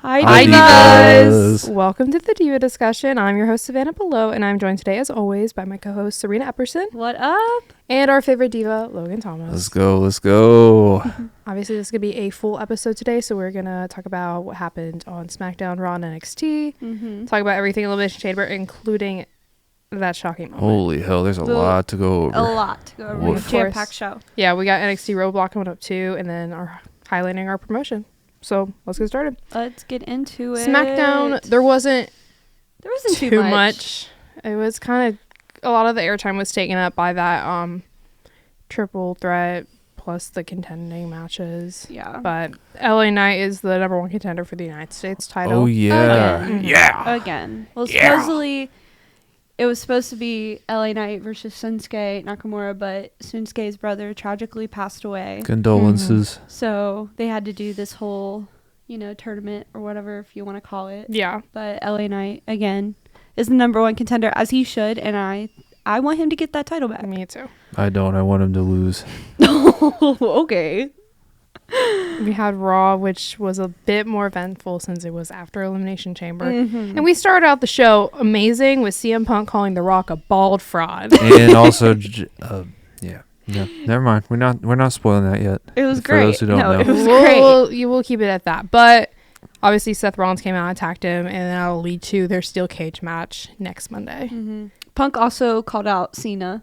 Hi, Divas! Welcome to the Diva discussion. I'm your host, Savannah Below, and I'm joined today, as always, by my co-host, Serena Epperson. What up? And our favorite diva, Logan Thomas. Let's go. Obviously, this is going to be a full episode today, so we're going to talk about what happened on SmackDown, Raw, and NXT. Talk about everything in Elimination Chamber, including that shocking moment. Holy hell, there's a lot to go over. A lot to go over. Woof. Jam-packed show. Yeah, we got NXT Roadblock coming up, too, and then highlighting our promotion. So let's get started. Let's get into it. SmackDown, there wasn't too much. It was kind of a lot of the airtime was taken up by that triple threat plus the contending matches. Yeah. But LA Knight is the number one contender for the United States title. Oh, yeah. Again. Yeah. Again. Well, supposedly it was supposed to be LA Knight versus Shinsuke Nakamura, but Shinsuke's brother tragically passed away. Condolences. So they had to do this whole, tournament or whatever, if you want to call it. Yeah. But LA Knight, again, is the number one contender, as he should, and I want him to get that title back. Me too. I don't. I want him to lose. Okay. We had Raw, which was a bit more eventful since it was after Elimination Chamber. And we started out the show amazing with CM Punk calling The Rock a bald fraud. And also, yeah. Never mind. We're not spoiling that yet. It was For great. those who don't know. It was great. You will keep it at that. But obviously Seth Rollins came out and attacked him, and that'll lead to their steel cage match next Monday. Punk also called out Cena.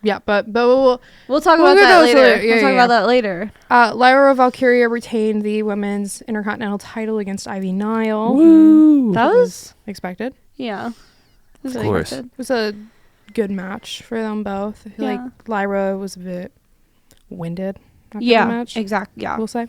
Yeah, but we'll talk about that later. Yeah, we'll talk about that later. Lyra Valkyria retained the women's Intercontinental title against Ivy Nile. Woo! That was expected. Yeah. Of course. It was a good match for them both. I feel like Lyra was a bit winded after the match. Exactly. Yeah. We'll say.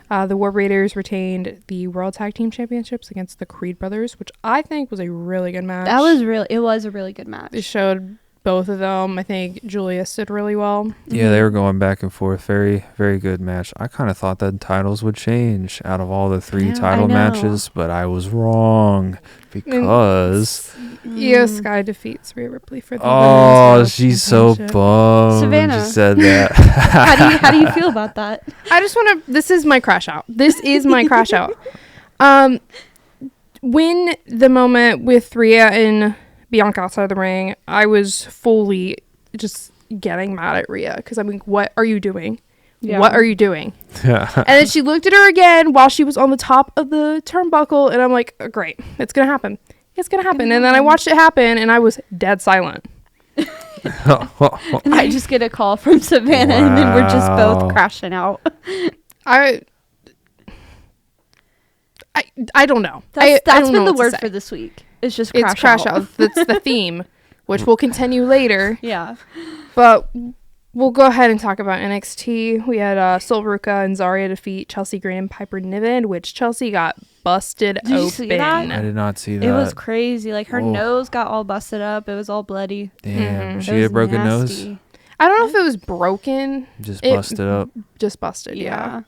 The War Raiders retained the World Tag Team Championships against the Creed Brothers, which I think was a really good match. It was a really good match. It showed both of them. I think Julius did really well. Yeah, they were going back and forth. Very, very good match. I kind of thought that titles would change out of all the three title matches, but I was wrong because Io Sky defeats Rhea Ripley for the oh, she's so bummed. Savannah, she said that. how do you feel about that? I just want to. This is my crash out. This is my crash out. When the moment with Rhea and Bianca outside the ring, I was fully just getting mad at Rhea because I'm like, what are you doing? Yeah. What are you doing? And then she looked at her again while she was on the top of the turnbuckle, and I'm like, oh, great, it's gonna happen. It's gonna happen. And then I watched it happen, and I was dead silent. And I just get a call from Savannah, and then we're just both crashing out. I don't know. That's been the word for this week. It's just crash out. That's the theme, which will continue later. Yeah. But we'll go ahead and talk about NXT. We had Sol Ruca and Zarya defeat Chelsea Green and Piper Niven, which Chelsea got busted open. You see that? I did not see that. It was crazy. Like, her nose got all busted up. It was all bloody. Damn. She had a broken nose? I don't know if it was broken. Just busted up. Just busted, yeah.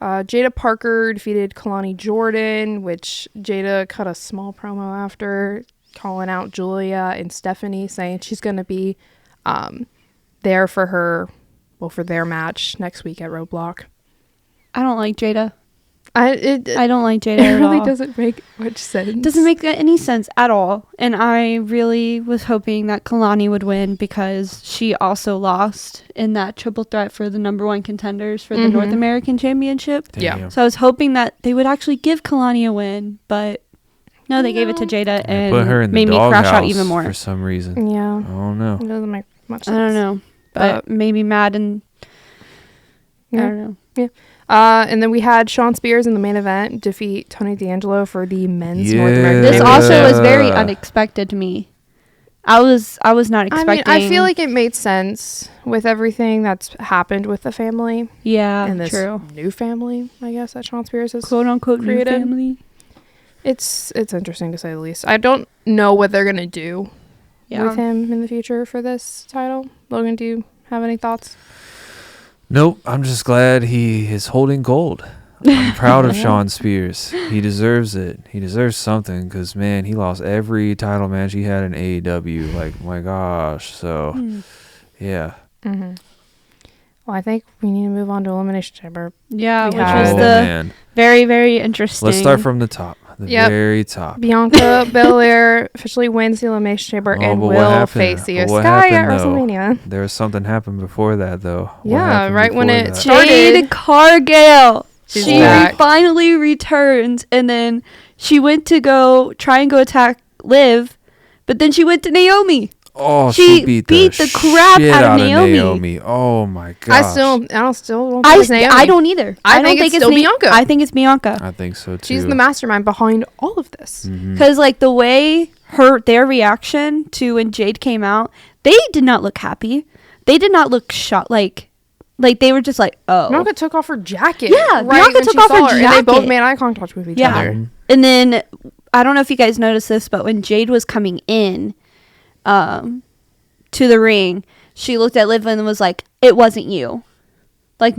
Jada Parker defeated Kalani Jordan, which Jada cut a small promo after, calling out Julia and Stephanie, saying she's going to be there for their match next week at Roadblock. I don't like Jada. I don't like Jada at all. It really all. doesn't make much sense. Doesn't make any sense at all. And I really was hoping that Kalani would win because she also lost in that triple threat for the number one contenders for the North American Championship. Damn. Yeah. So I was hoping that they would actually give Kalani a win, but no, they gave it to Jada and put her in made the me crash out doghouse even more. for some reason. Yeah. I don't know. It doesn't make much sense. I don't know. But made me mad and I don't know. Yeah. And then we had Shawn Spears in the main event defeat Tony D'Angelo for the men's North American This Championship. also was very unexpected to me. I was not expecting. I feel like it made sense with everything that's happened with the family. Yeah, and this true. New family, I guess, that Shawn Spears has quote unquote created. New family. It's interesting to say the least. I don't know what they're gonna do with him in the future for this title. Logan, do you have any thoughts? Nope. I'm just glad he is holding gold. I'm proud of Shawn Spears. He deserves it. He deserves something because, man, he lost every title match he had in AEW. Like, my gosh. So, yeah. A Well, I think we need to move on to Elimination Chamber. Yeah, We which had- was very, very interesting. Let's start from the top. The very top. Bianca Belair officially wins the Elimination Chamber and but what will happened? face Io What Sky at happened, though? WrestleMania. There was something happened before that, though. What Yeah, happened right when before it that? started. Jade Cargill. She's She back. finally returns, and then she went to try and go attack Liv, but then she went to Naomi. Oh, She she beat the the crap shit out of Naomi. Naomi. Oh my god. I still don't think it's Naomi. I don't either. I think it's still Bianca. I think it's Bianca. I think so too. She's the mastermind behind all of this. Mhm. Because like the way their reaction to when Jade came out, they did not look happy. They did not look shocked. Like they were just like, oh. Bianca took off her jacket. Yeah, right Bianca when took she off saw her And they both jacket. made eye contact with each Yeah. other. And then I don't know if you guys noticed this, but when Jade was coming in, to the ring, she looked at Liv and was like, "It wasn't you." Like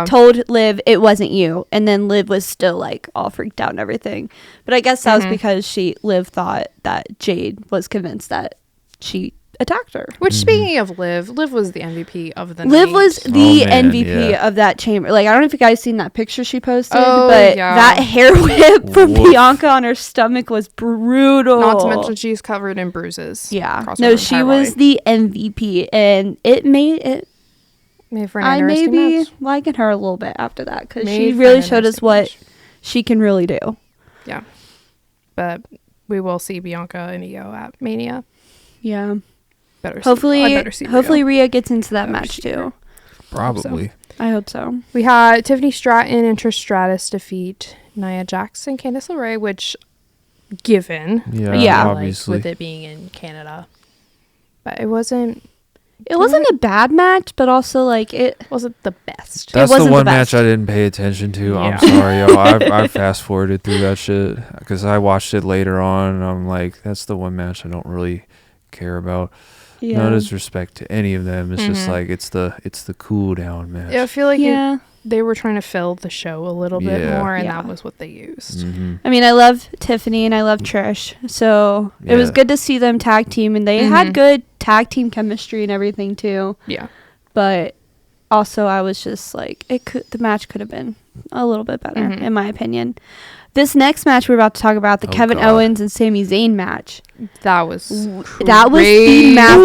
told Liv it wasn't you, and then Liv was still like all freaked out and everything. But I guess that was because Liv thought that Jade was convinced that she attacked her. Which, speaking of Liv was the MVP of the Liv night. was the man, MVP yeah. of that chamber. Like, I don't know if you guys seen that picture she posted, Oh, but yeah. that hair whip from Woof. Bianca on her stomach was brutal. Not to mention she's covered in bruises. yeah. across her No, she entire was body. the MVP, and it made it. Made for an I may interesting be match. liking her a little bit after that because Made she for really an showed us interesting what match. she can really do. Yeah. But we will see Bianca and Io at Mania. Yeah. I better see Hopefully Rio. Rhea gets into that Better match see her. too. Probably. I hope so. We had Tiffany Stratton and Trish Stratus defeat Nia Jax and Candice LeRae, which, given, Yeah, Yeah. like, obviously. with it being in Canada, but it wasn't A bad match, but also like it. wasn't the best. That's the wasn't the one best. match I didn't pay attention to. Yeah. I'm sorry, yo. I fast forwarded through that shit because I watched it later on, and I'm like, that's the one match I don't really care about. Yeah. No disrespect to any of them. It's just Mhm. like it's the cool down match. Yeah, I feel like Yeah. they were trying to fill the show a little bit Yeah. more, and Yeah. that was what they used. Mm-hmm. I mean, I love Tiffany and I love Trish, so it was Yeah. good to see them tag team, and they Mhm. had good tag team chemistry and everything too. Yeah. But also, I was just like, the match could have been a little bit better, Mhm. in my opinion. This next match we're about to talk about, the Oh, Kevin God. Owens and Sami Zayn match. That was That was crazy. the match of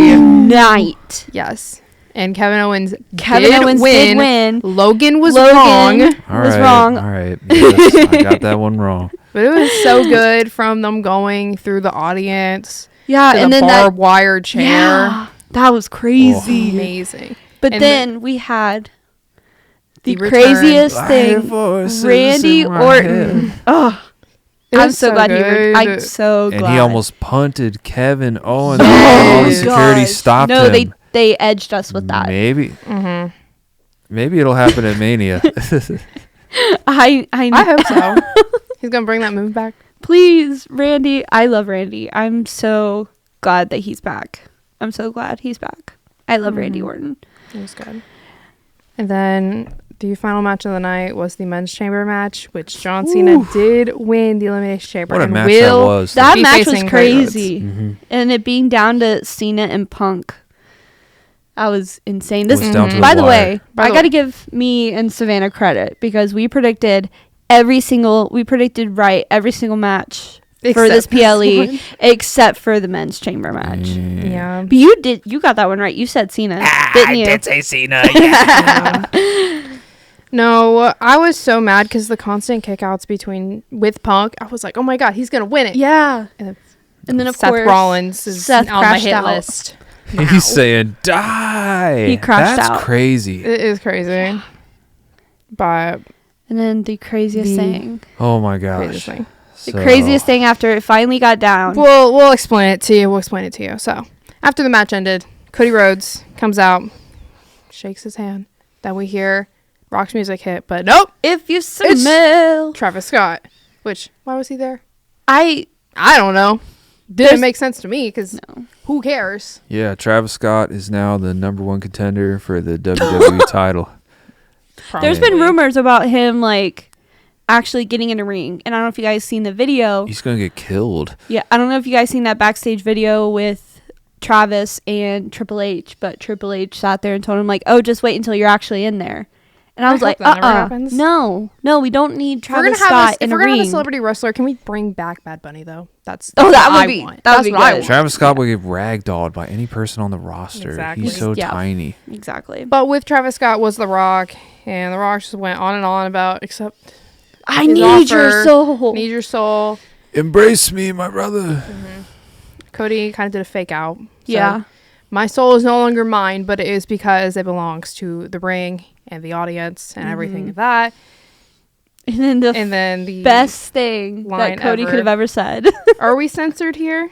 the night. Yes. And Kevin Owens Kevin did Owens win. did win. Logan was Logan wrong. was wrong. All right. Yes, I got that one wrong. But it was so good from them going through the audience Yeah, to and the then barbed wire chair. Yeah, that was crazy. Amazing. But And then we had the return. craziest Live thing. voices Randy in my Orton. head. Oh, It I'm was so glad good. I'm so glad. And he almost punted Kevin Owens. Yes. And all the security Gosh. stopped No, him. they edged us with that. Maybe Mhm. it'll happen at Mania. I I hope so. He's going to bring that move back. Please, Randy. I love Randy. I'm so glad that he's back. I'm so glad he's back. I love Randy Mhm. Orton. It was good. And then the final match of the night was the men's chamber match, which John Cena did win the Elimination Chamber. What a and match that will was. That be match was facing Cody Rhodes. crazy. Mhm. And it being down to Cena and Punk. That was insane. It This, was down to by the wire. way, By I the got to way. give me and Savannah credit because we predicted right every single match for this Except PLE one. except for the men's chamber match. Yeah. But you got that one right. You said Cena, didn't you? I did say Cena. No, I was so mad because the constant kickouts with Punk. I was like, oh my God, he's going to win it. Yeah. And And then of Seth course Rollins is Seth on my crashed hit out. list. He's saying die. He crashed That's out. crazy. It is crazy. But And then the craziest The- thing. Oh my gosh. craziest thing. The craziest thing after it finally got down. We'll explain it to you. So after the match ended, Cody Rhodes comes out, shakes his hand. Then we hear Rock's music hit, but nope, If you smell. Travis Scott. Which, why was he there? I I don't know. There's- Didn't make sense to me because no. who cares? Yeah, Travis Scott is now the #1 contender for the WWE title. There's been Probably. rumors about him like actually getting in a ring, and I don't know if you guys seen the video. He's gonna get killed. Yeah, I don't know if you guys seen that backstage video with Travis and Triple H, but Triple H sat there and told him like, "Oh, just wait until you're actually in there." And I was like, no, we don't need Travis Scott in a ring. If we're gonna have a celebrity wrestler, can we bring back Bad Bunny though? That's that would be what I want. Travis Scott would get ragdolled by any person on the roster. Exactly. He's so tiny. Exactly. But with Travis Scott was The Rock, and The Rock just went on and on about except I need your soul. Need your soul. Embrace me, my brother. Mm-hmm. Cody kind of did a fake out. Yeah. My soul is no longer mine, but it is because it belongs to the ring and the audience and everything of that. And then the best thing that Cody could have ever said. Are we censored here?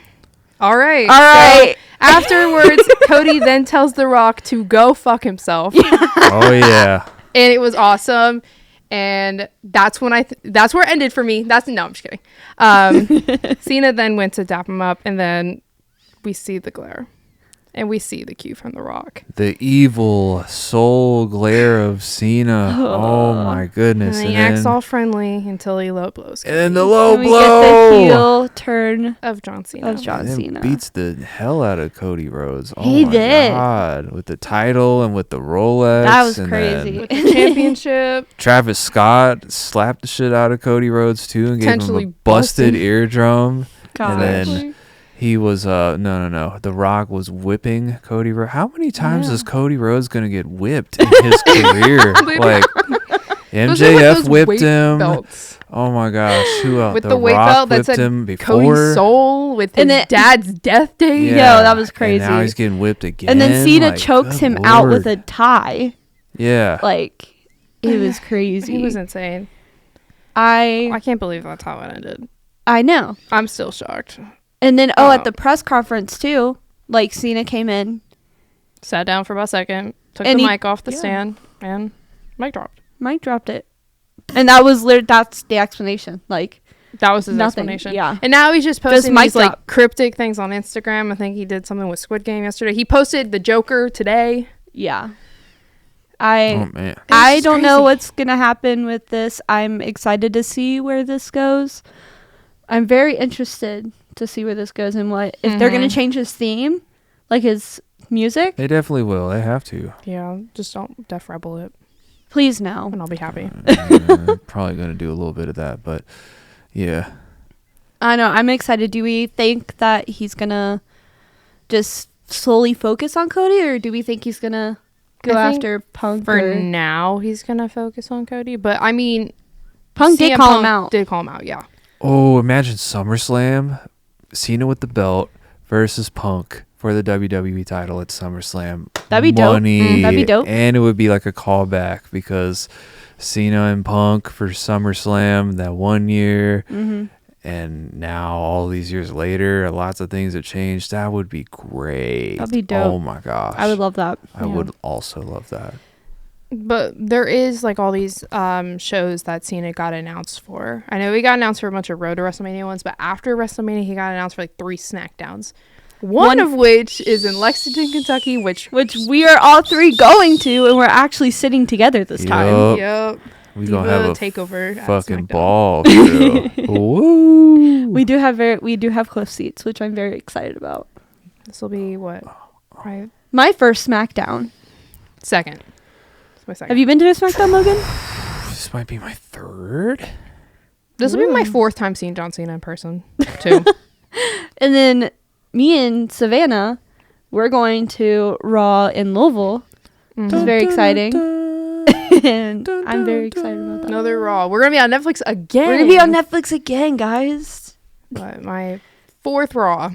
All right. So afterwards, Cody then tells The Rock to go fuck himself. Oh, yeah. And it was awesome. And that's when that's where it ended for me. No, I'm just kidding. Cena then went to dap him up, and then we see the glare. And we see the cue from The Rock. The evil soul glare of Cena. Oh my goodness. And he acts all friendly until he low blows. And then the low blow. We get the heel turn of John Cena. Beats the hell out of Cody Rhodes. Oh he my did. God. With the title and with the Rolex. That was crazy. With the championship. Travis Scott slapped the shit out of Cody Rhodes too and gave him a busted eardrum. God. And then he was no. The Rock was whipping Cody Rhodes. How many times is Cody Rhodes gonna get whipped in his career? Like MJF whipped him. Belts. Oh my gosh, who else? With the weight belt that said Cody's soul with his dad's death day. Yeah, that was crazy. And now he's getting whipped again. And then Cena chokes him out with a tie. Yeah. Like it was crazy. He was insane. I can't believe that's how it ended. I know. I'm still shocked. And then, at the press conference, too, like, Cena came in. Sat down for about a second, took the mic off the stand, and mic dropped. Mic dropped it. And that's the explanation. Like, that was his explanation. Yeah. And now he's just posting these, like, cryptic things on Instagram. I think he did something with Squid Game yesterday. He posted the Joker today. Yeah. I don't know what's going to happen with this. I'm excited to see where this goes. I'm very interested to see where this goes and what if they're gonna change his theme, like his music. They definitely will. They have to. Yeah, just don't Def Rebel it. Please no. And I'll be happy. Probably gonna do a little bit of that, but yeah. I know. I'm excited. Do we think that he's gonna just solely focus on Cody, or do we think he's gonna go after Punk? For now, he's gonna focus on Cody, but I mean, Punk did call him out. Yeah. Oh, imagine SummerSlam, Cena with the belt versus Punk for the WWE title at SummerSlam. That'd be dope. That'd be dope. And it would be like a callback because Cena and Punk for SummerSlam that 1 year. And now all these years later, lots of things have changed. That would be great. That'd be dope. Oh my gosh. I would love that. I would also love that. But there is like all these shows that Cena got announced for. I know he got announced for a bunch of Road to WrestleMania ones, but after WrestleMania, he got announced for like 3 SmackDowns. One of which is in Lexington, Kentucky, which we are all 3 going to, and we're actually sitting together this time. Yep. We gonna have a takeover fucking ball. Woo! We do have close seats, which I'm very excited about. This will be what? Right. My first SmackDown. Second. My second. Have you been to a SmackDown, Logan? This might be my 3rd. This will be my 4th time seeing John Cena in person, too. And then me and Savannah, we're going to Raw in Louisville, which is very exciting. And I'm very excited about that. Another Raw. We're going to be on Netflix again. We're going to be on Netflix again, guys. But my 4th Raw.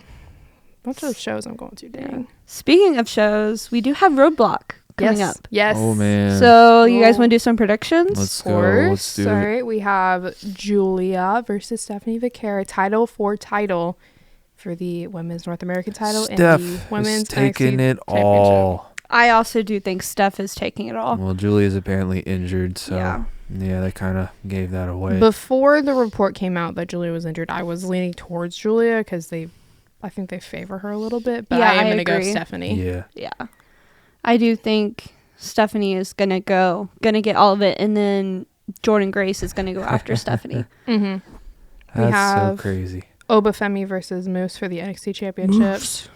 Bunch of shows I'm going to, dang. Speaking of shows, we do have Roadblock coming up. Yes. Oh, man. So, you guys want to do some predictions? Let's go. Let's do it. All right. We have Julia versus Stephanie Vaquera. Title for the Women's North American title and the Women's taking NXT it all. I also do think Steph is taking it all. Well, Julia's apparently injured, so yeah, they kind of gave that away. Before the report came out that Julia was injured, I was leaning towards Julia because I think they favor her a little bit, but I am going to go Stephanie. Yeah. I do think Stephanie is going to get all of it, and then Jordan Grace is going to go after Stephanie. Mm-hmm. That's so crazy. Obafemi versus Moose for the NXT Championship. Moose.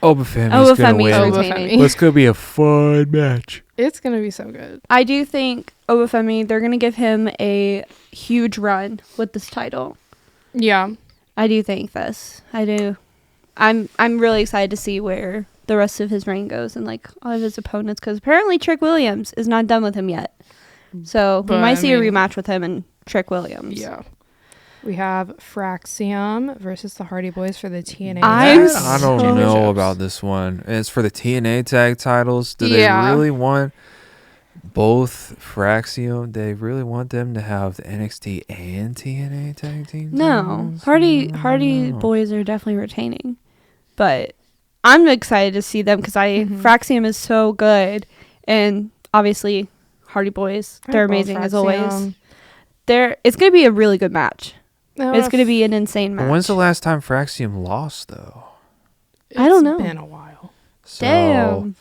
Obafemi's gonna win. entertaining. Let's go be a fun match. It's gonna be so good. I do think Obafemi, they're gonna give him a huge run with this title. Yeah, I do think this. I do. I'm really excited to see where the rest of his reign goes and like all of his opponents, because apparently Trick Williams is not done with him yet. So we might see a rematch with him and Trick Williams. Yeah. We have Fraxium versus the Hardy Boys for the TNA. I don't know about this one. It's for the TNA tag titles. Do they really want both Fraxium? They really want them to have the NXT and TNA tag team titles? No. Hardy Boys are definitely retaining. But I'm excited to see them because Fraxium is so good. And obviously, Hardy Boys, they're amazing as always. It's going to be a really good match. It's going to be an insane match. When's the last time Fraxium lost, though? I don't know. It's been a while. So, damn.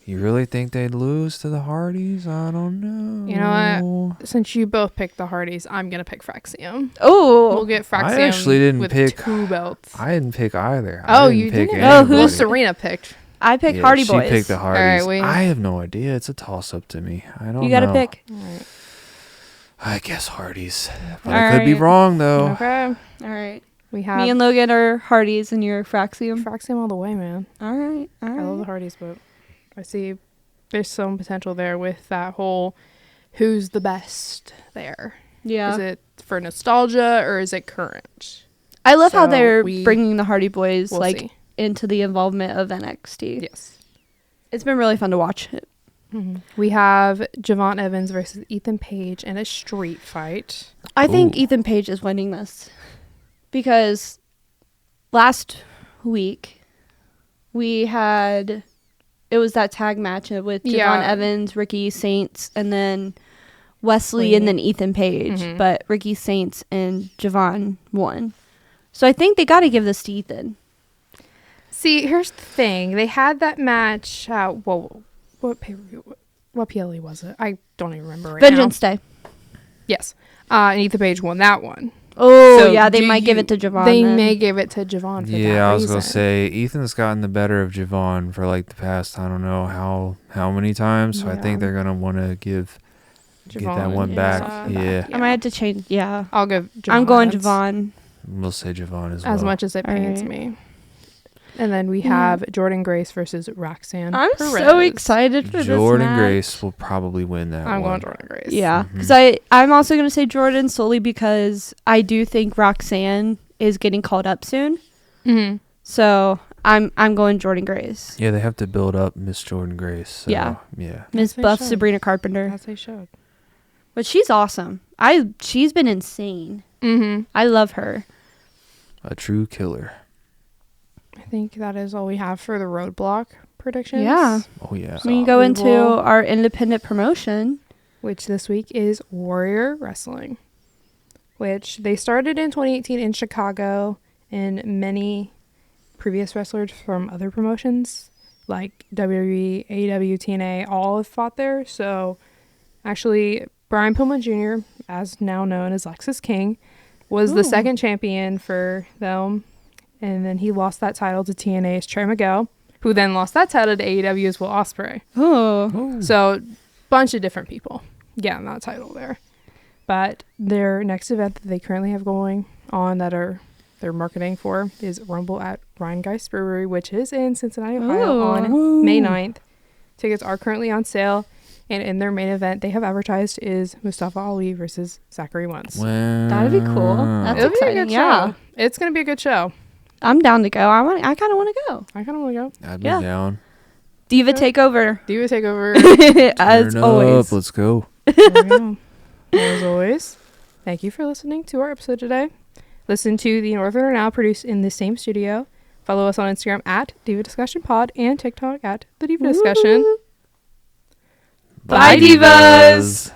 You really think they'd lose to the Hardys? I don't know. You know what? Since you both picked the Hardys, I'm going to pick Fraxium. Oh. We'll get Fraxium I actually didn't with pick 2 belts. I didn't pick either. Oh, you didn't? Oh, who Serena picked? I picked Hardy Boys. She picked the Hardys. All right, I have no idea. It's a toss-up to me. I don't know. You got to pick. All right. I guess Hardys. But I could be wrong, though. Okay. All right. We have me and Logan are Hardys and you're Fraxium. Fraxium all the way, man. All right. I love the Hardys, but I see there's some potential there with that whole who's the best there. Yeah. Is it for nostalgia or is it current? I love how they're bringing the Hardy Boys see. into the involvement of NXT. Yes. It's been really fun to watch it. Mm-hmm. We have Javon Evans versus Ethan Page in a street fight. I think Ethan Page is winning this because last week it was that tag match with Javon Evans, Ricky Saints, and then Wesley and then Ethan Page. Mm-hmm. But Ricky Saints and Javon won. So I think they got to give this to Ethan. See, here's the thing. They had that match. What PLE was it? I don't even remember right Vengeance now. Day. Yes. And Ethan Page won that one. Oh, so yeah, they might give it to Javon. They may give it to Javon for that reason. I was going to say, Ethan's gotten the better of Javon for like the past, I don't know how many times. So I think they're going to want to get that one back. Yeah. I might have to change. Yeah. I'll go Javon. I'm going Javon. We'll say Javon as well. As much as it pains me. And then we have Jordan Grace versus Roxanne I'm Perez. so excited for this match. Jordan Grace will probably win that I'm one. going Jordan Grace. Yeah, because I'm also going to say Jordan solely because I do think Roxanne is getting called up soon. Mm-hmm. So I'm going Jordan Grace. Yeah, they have to build up Miss Jordan Grace. So, yeah. Miss Buff Sabrina Carpenter. As they should. But she's awesome. She's been insane. Mm-hmm. I love her. A true killer. I think that is all we have for the Roadblock predictions. Yeah. Oh, yeah. So we go into our independent promotion, which this week is Warrior Wrestling, which they started in 2018 in Chicago, and many previous wrestlers from other promotions like WWE, AEW, TNA all have fought there. So actually, Brian Pillman Jr., as now known as Lexus King, was the second champion for them. And then he lost that title to TNA's Trey Miguel, who then lost that title to AEW's Will Ospreay. Oh. So, bunch of different people getting that title there. But their next event that they currently have going on that they're marketing for is Rumble at Rhinegeist Brewery, which is in Cincinnati, Ohio on May 9th. Tickets are currently on sale. And in their main event, they have advertised is Mustafa Ali versus Zachary Wentz. Wow. That'd be cool. That's exciting. Yeah. It's going to be a good show. I'm down to go. I kind of want to go. I kind of want to go. I'd be down. Diva takeover. Diva takeover. As always. Let's go. As always, thank you for listening to our episode today. Listen to The Northerner Now, produced in the same studio. Follow us on Instagram at Diva Discussion Pod and TikTok at The Diva Discussion. Bye, Divas!